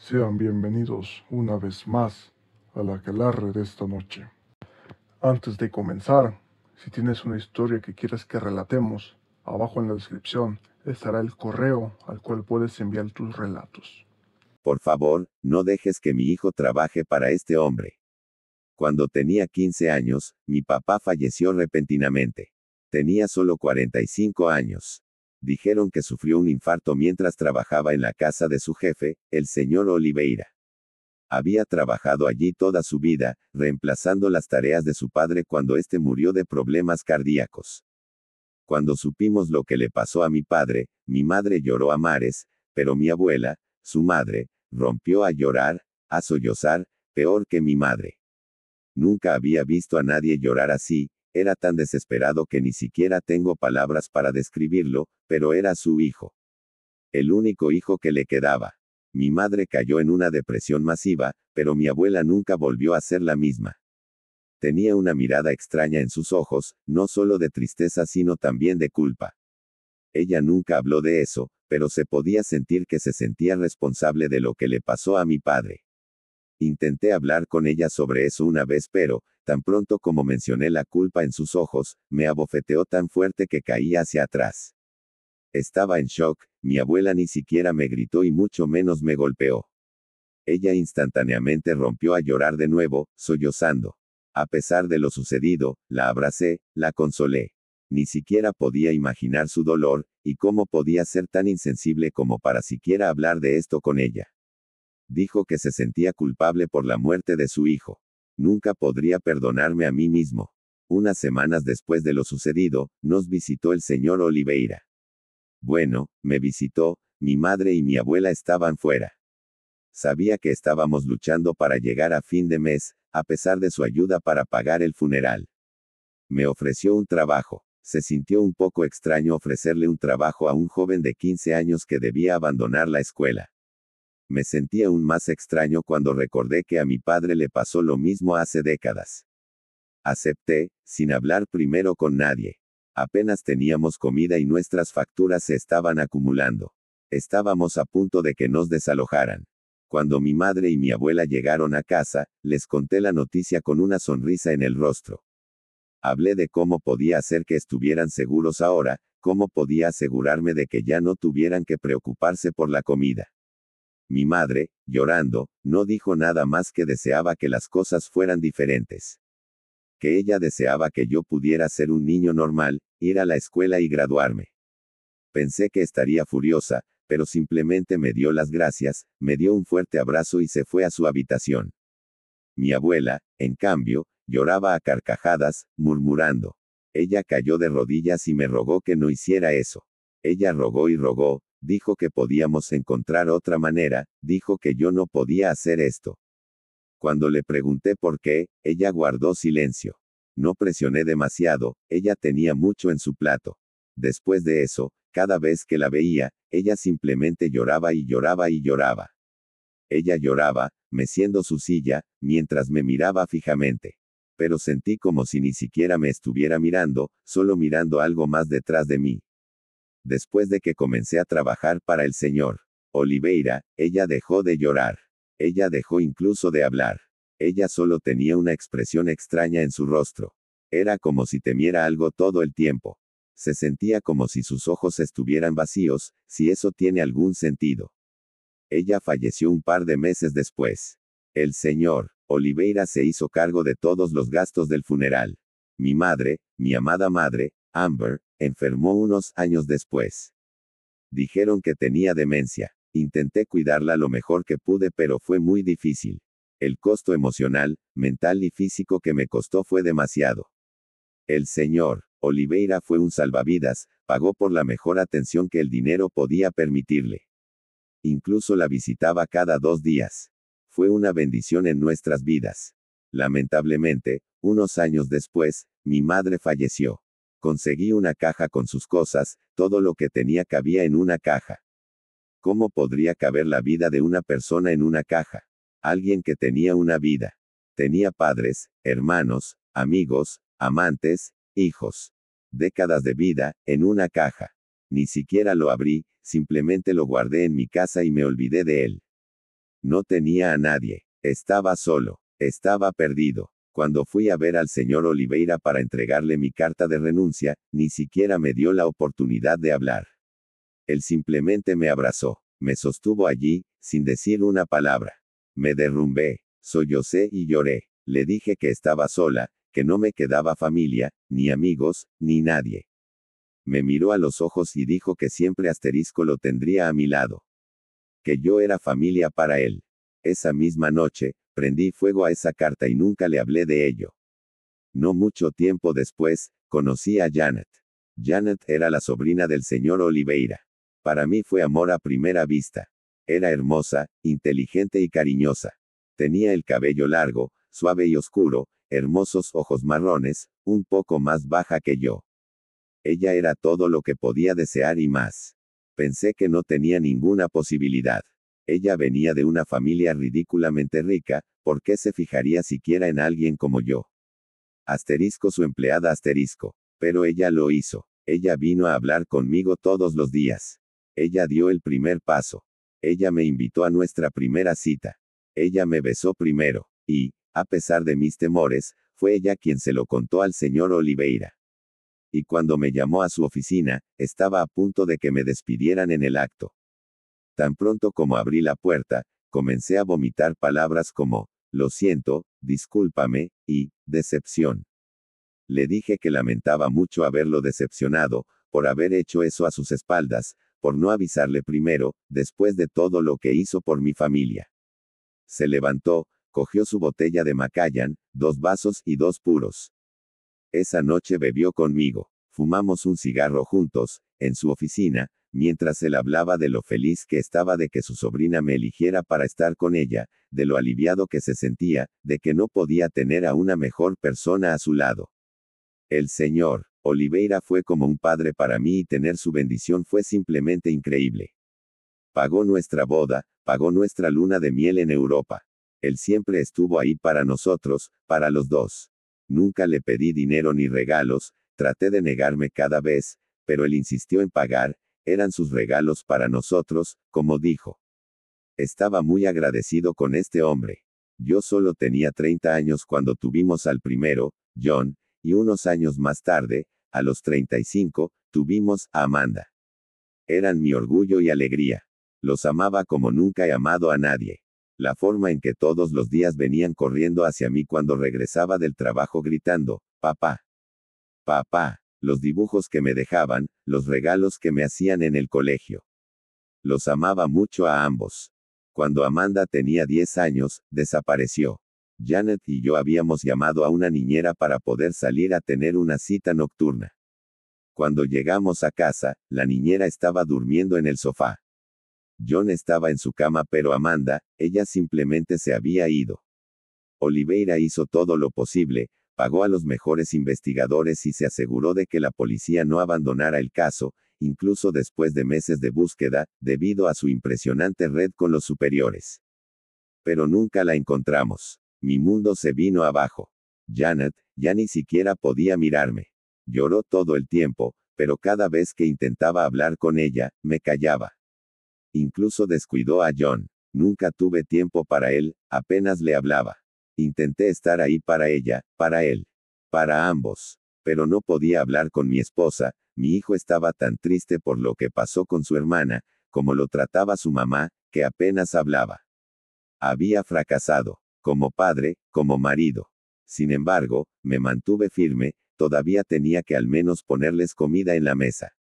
Sean bienvenidos una vez más a la aquelarre de esta noche. Antes de comenzar, si tienes una historia que quieres que relatemos, abajo en la descripción estará el correo al cual puedes enviar tus relatos. Por favor, no dejes que mi hijo trabaje para este hombre. Cuando tenía 15 años, mi papá falleció repentinamente. Tenía solo 45 años. Dijeron que sufrió un infarto mientras trabajaba en la casa de su jefe, el señor Oliveira. Había trabajado allí toda su vida, reemplazando las tareas de su padre cuando éste murió de problemas cardíacos. Cuando supimos lo que le pasó a mi padre, mi madre lloró a mares, pero mi abuela, su madre, rompió a llorar, a sollozar, peor que mi madre. Nunca había visto a nadie llorar así, era tan desesperado que ni siquiera tengo palabras para describirlo, pero era su hijo. El único hijo que le quedaba. Mi madre cayó en una depresión masiva, pero mi abuela nunca volvió a ser la misma. Tenía una mirada extraña en sus ojos, no solo de tristeza sino también de culpa. Ella nunca habló de eso, pero se podía sentir que se sentía responsable de lo que le pasó a mi padre. Intenté hablar con ella sobre eso una vez, pero, tan pronto como mencioné la culpa en sus ojos, me abofeteó tan fuerte que caí hacia atrás. Estaba en shock, mi abuela ni siquiera me gritó y mucho menos me golpeó. Ella instantáneamente rompió a llorar de nuevo, sollozando. A pesar de lo sucedido, la abracé, la consolé. Ni siquiera podía imaginar su dolor, y cómo podía ser tan insensible como para siquiera hablar de esto con ella. Dijo que se sentía culpable por la muerte de su hijo. Nunca podría perdonarme a mí mismo. Unas semanas después de lo sucedido, nos visitó el señor Oliveira. Bueno, me visitó, mi madre y mi abuela estaban fuera. Sabía que estábamos luchando para llegar a fin de mes, a pesar de su ayuda para pagar el funeral. Me ofreció un trabajo. Se sintió un poco extraño ofrecerle un trabajo a un joven de 15 años que debía abandonar la escuela. Me sentí aún más extraño cuando recordé que a mi padre le pasó lo mismo hace décadas. Acepté, sin hablar primero con nadie. Apenas teníamos comida y nuestras facturas se estaban acumulando. Estábamos a punto de que nos desalojaran. Cuando mi madre y mi abuela llegaron a casa, les conté la noticia con una sonrisa en el rostro. Hablé de cómo podía hacer que estuvieran seguros ahora, cómo podía asegurarme de que ya no tuvieran que preocuparse por la comida. Mi madre, llorando, no dijo nada más que deseaba que las cosas fueran diferentes. Que ella deseaba que yo pudiera ser un niño normal, ir a la escuela y graduarme. Pensé que estaría furiosa, pero simplemente me dio las gracias, me dio un fuerte abrazo y se fue a su habitación. Mi abuela, en cambio, lloraba a carcajadas, murmurando. Ella cayó de rodillas y me rogó que no hiciera eso. Ella rogó y rogó, dijo que podíamos encontrar otra manera, dijo que yo no podía hacer esto. Cuando le pregunté por qué, ella guardó silencio. No presioné demasiado, ella tenía mucho en su plato. Después de eso, cada vez que la veía, ella simplemente lloraba y lloraba y lloraba. Ella lloraba, meciendo su silla, mientras me miraba fijamente. Pero sentí como si ni siquiera me estuviera mirando, solo mirando algo más detrás de mí. Después de que comencé a trabajar para el señor Oliveira, ella dejó de llorar. Ella dejó incluso de hablar. Ella solo tenía una expresión extraña en su rostro. Era como si temiera algo todo el tiempo. Se sentía como si sus ojos estuvieran vacíos, si eso tiene algún sentido. Ella falleció un par de meses después. El señor Oliveira se hizo cargo de todos los gastos del funeral. Mi madre, mi amada madre, Amber, enfermó unos años después. Dijeron que tenía demencia. Intenté cuidarla lo mejor que pude, pero fue muy difícil. El costo emocional, mental y físico que me costó fue demasiado. El señor Oliveira fue un salvavidas, pagó por la mejor atención que el dinero podía permitirle. Incluso la visitaba cada 2 días. Fue una bendición en nuestras vidas. Lamentablemente, unos años después, mi madre falleció. Conseguí una caja con sus cosas, todo lo que tenía cabía en una caja. ¿Cómo podría caber la vida de una persona en una caja? Alguien que tenía una vida. Tenía padres, hermanos, amigos, amantes, hijos. Décadas de vida, en una caja. Ni siquiera lo abrí, simplemente lo guardé en mi casa y me olvidé de él. No tenía a nadie. Estaba solo. Estaba perdido. Cuando fui a ver al señor Oliveira para entregarle mi carta de renuncia, ni siquiera me dio la oportunidad de hablar. Él simplemente me abrazó. Me sostuvo allí, sin decir una palabra. Me derrumbé. Sollocé y lloré. Le dije que estaba sola, que no me quedaba familia, ni amigos, ni nadie. Me miró a los ojos y dijo que siempre lo tendría a mi lado. Que yo era familia para él. Esa misma noche, prendí fuego a esa carta y nunca le hablé de ello. No mucho tiempo después, conocí a Janet. Janet era la sobrina del señor Oliveira. Para mí fue amor a primera vista. Era hermosa, inteligente y cariñosa. Tenía el cabello largo, suave y oscuro, hermosos ojos marrones, un poco más baja que yo. Ella era todo lo que podía desear y más. Pensé que no tenía ninguna posibilidad. Ella venía de una familia ridículamente rica, ¿por qué se fijaría siquiera en alguien como yo? Asterisco su empleada asterisco. Pero ella lo hizo. Ella vino a hablar conmigo todos los días. Ella dio el primer paso. Ella me invitó a nuestra primera cita. Ella me besó primero. Y, a pesar de mis temores, fue ella quien se lo contó al señor Oliveira. Y cuando me llamó a su oficina, estaba a punto de que me despidieran en el acto. Tan pronto como abrí la puerta, comencé a vomitar palabras como, lo siento, discúlpame, y, decepción. Le dije que lamentaba mucho haberlo decepcionado, por haber hecho eso a sus espaldas, por no avisarle primero, después de todo lo que hizo por mi familia. Se levantó, cogió su botella de Macallan, 2 vasos y 2 puros. Esa noche bebió conmigo. Fumamos un cigarro juntos, en su oficina, mientras él hablaba de lo feliz que estaba de que su sobrina me eligiera para estar con ella, de lo aliviado que se sentía, de que no podía tener a una mejor persona a su lado. El señor Oliveira fue como un padre para mí y tener su bendición fue simplemente increíble. Pagó nuestra boda, pagó nuestra luna de miel en Europa. Él siempre estuvo ahí para nosotros, para los dos. Nunca le pedí dinero ni regalos, traté de negarme cada vez, pero él insistió en pagar, eran sus regalos para nosotros, como dijo. Estaba muy agradecido con este hombre. Yo solo tenía 30 años cuando tuvimos al primero, John, y unos años más tarde, a los 35, tuvimos a Amanda. Eran mi orgullo y alegría. Los amaba como nunca he amado a nadie. La forma en que todos los días venían corriendo hacia mí cuando regresaba del trabajo gritando, papá. Papá. Los dibujos que me dejaban, los regalos que me hacían en el colegio. Los amaba mucho a ambos. Cuando Amanda tenía 10 años, desapareció. Janet y yo habíamos llamado a una niñera para poder salir a tener una cita nocturna. Cuando llegamos a casa, la niñera estaba durmiendo en el sofá. John estaba en su cama pero Amanda, ella simplemente se había ido. Oliveira hizo todo lo posible, pagó a los mejores investigadores y se aseguró de que la policía no abandonara el caso, incluso después de meses de búsqueda, debido a su impresionante red con los superiores. Pero nunca la encontramos. Mi mundo se vino abajo. Janet, ya ni siquiera podía mirarme. Lloró todo el tiempo, pero cada vez que intentaba hablar con ella, me callaba. Incluso descuidó a John. Nunca tuve tiempo para él, apenas le hablaba. Intenté estar ahí para ella, para él. Para ambos. Pero no podía hablar con mi esposa, mi hijo estaba tan triste por lo que pasó con su hermana, como lo trataba su mamá, que apenas hablaba. Había fracasado, como padre, como marido. Sin embargo, me mantuve firme, todavía tenía que al menos ponerles comida en la mesa.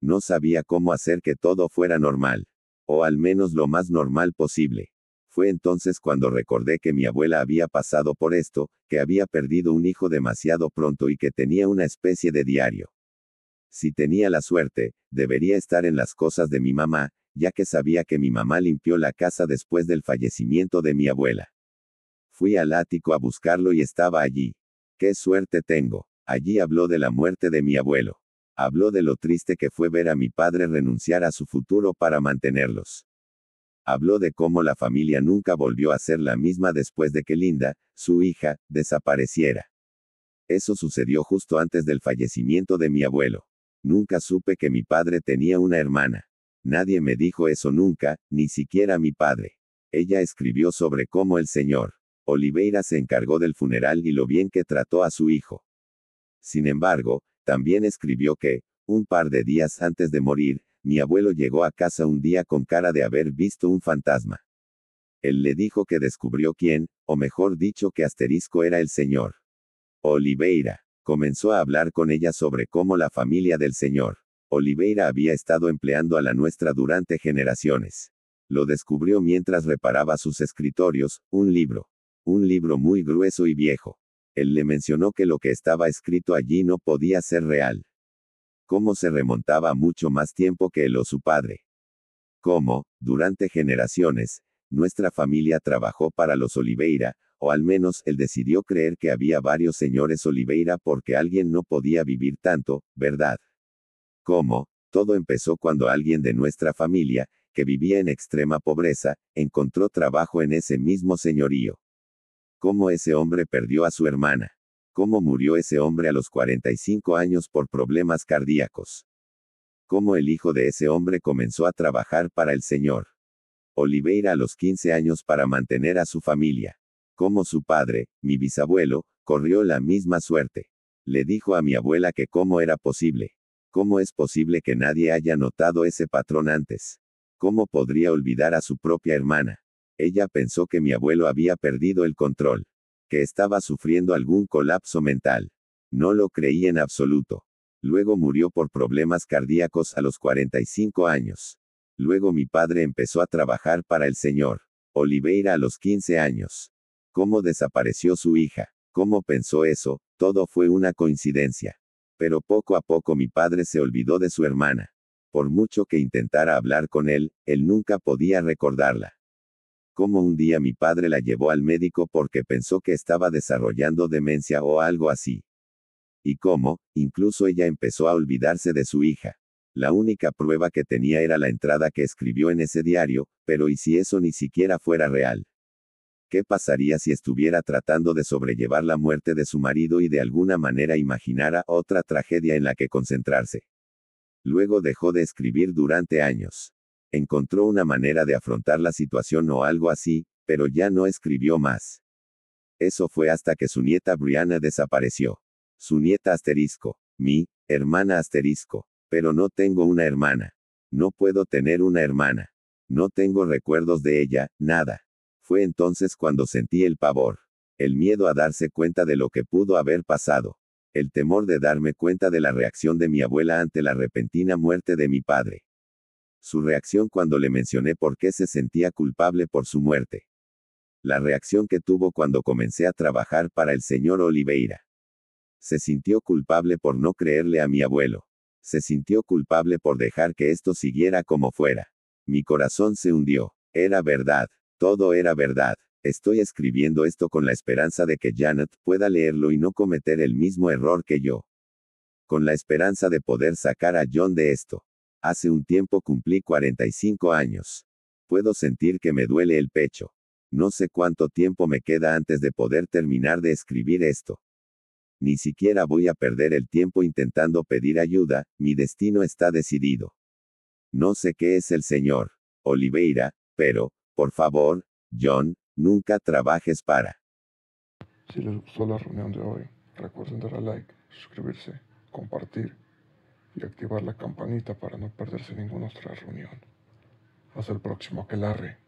No sabía cómo hacer que todo fuera normal. O al menos lo más normal posible. Fue entonces cuando recordé que mi abuela había pasado por esto, que había perdido un hijo demasiado pronto y que tenía una especie de diario. Si tenía la suerte, debería estar en las cosas de mi mamá, ya que sabía que mi mamá limpió la casa después del fallecimiento de mi abuela. Fui al ático a buscarlo y estaba allí. ¡Qué suerte tengo! Allí habló de la muerte de mi abuelo. Habló de lo triste que fue ver a mi padre renunciar a su futuro para mantenerlos. Habló de cómo la familia nunca volvió a ser la misma después de que Linda, su hija, desapareciera. Eso sucedió justo antes del fallecimiento de mi abuelo. Nunca supe que mi padre tenía una hermana. Nadie me dijo eso nunca, ni siquiera mi padre. Ella escribió sobre cómo el señor Oliveira se encargó del funeral y lo bien que trató a su hijo. Sin embargo, también escribió que, un par de días antes de morir, mi abuelo llegó a casa un día con cara de haber visto un fantasma. Él le dijo que descubrió quién, o mejor dicho que asterisco era el señor Oliveira. Comenzó a hablar con ella sobre cómo la familia del señor Oliveira había estado empleando a la nuestra durante generaciones. Lo descubrió mientras reparaba sus escritorios, un libro muy grueso y viejo. Él le mencionó que lo que estaba escrito allí no podía ser real. Cómo se remontaba a mucho más tiempo que él o su padre. Cómo, durante generaciones, nuestra familia trabajó para los Oliveira, o al menos él decidió creer que había varios señores Oliveira porque alguien no podía vivir tanto, ¿verdad? Cómo, todo empezó cuando alguien de nuestra familia, que vivía en extrema pobreza, encontró trabajo en ese mismo señorío. Cómo ese hombre perdió a su hermana. Cómo murió ese hombre a los 45 años por problemas cardíacos. Cómo el hijo de ese hombre comenzó a trabajar para el señor Oliveira a los 15 años para mantener a su familia. Cómo su padre, mi bisabuelo, corrió la misma suerte. Le dijo a mi abuela que cómo era posible. ¿Cómo es posible que nadie haya notado ese patrón antes? ¿Cómo podría olvidar a su propia hermana? Ella pensó que mi abuelo había perdido el control. Que estaba sufriendo algún colapso mental. No lo creí en absoluto. Luego murió por problemas cardíacos a los 45 años. Luego mi padre empezó a trabajar para el señor Oliveira a los 15 años. ¿Cómo desapareció su hija? ¿Cómo pensó eso? Todo fue una coincidencia. Pero poco a poco mi padre se olvidó de su hermana. Por mucho que intentara hablar con él nunca podía recordarla. Como un día mi padre la llevó al médico porque pensó que estaba desarrollando demencia o algo así. Y cómo, incluso ella empezó a olvidarse de su hija. La única prueba que tenía era la entrada que escribió en ese diario, pero ¿y si eso ni siquiera fuera real? ¿Qué pasaría si estuviera tratando de sobrellevar la muerte de su marido y de alguna manera imaginara otra tragedia en la que concentrarse? Luego dejó de escribir durante años. Encontró una manera de afrontar la situación o algo así, pero ya no escribió más. Eso fue hasta que su nieta Brianna desapareció. Su nieta asterisco. Mi hermana asterisco. Pero no tengo una hermana. No puedo tener una hermana. No tengo recuerdos de ella, nada. Fue entonces cuando sentí el pavor. El miedo a darse cuenta de lo que pudo haber pasado. El temor de darme cuenta de la reacción de mi abuela ante la repentina muerte de mi padre. Su reacción cuando le mencioné por qué se sentía culpable por su muerte. La reacción que tuvo cuando comencé a trabajar para el señor Oliveira. Se sintió culpable por no creerle a mi abuelo. Se sintió culpable por dejar que esto siguiera como fuera. Mi corazón se hundió. Era verdad. Todo era verdad. Estoy escribiendo esto con la esperanza de que Janet pueda leerlo y no cometer el mismo error que yo. Con la esperanza de poder sacar a John de esto. Hace un tiempo cumplí 45 años. Puedo sentir que me duele el pecho. No sé cuánto tiempo me queda antes de poder terminar de escribir esto. Ni siquiera voy a perder el tiempo intentando pedir ayuda, mi destino está decidido. No sé qué es el señor Oliveira, pero, por favor, John, nunca trabajes para. Si les gustó la reunión de hoy, recuerden darle like, suscribirse, compartir y activar la campanita para no perderse ninguna otra reunión. Hasta el próximo aquelarre.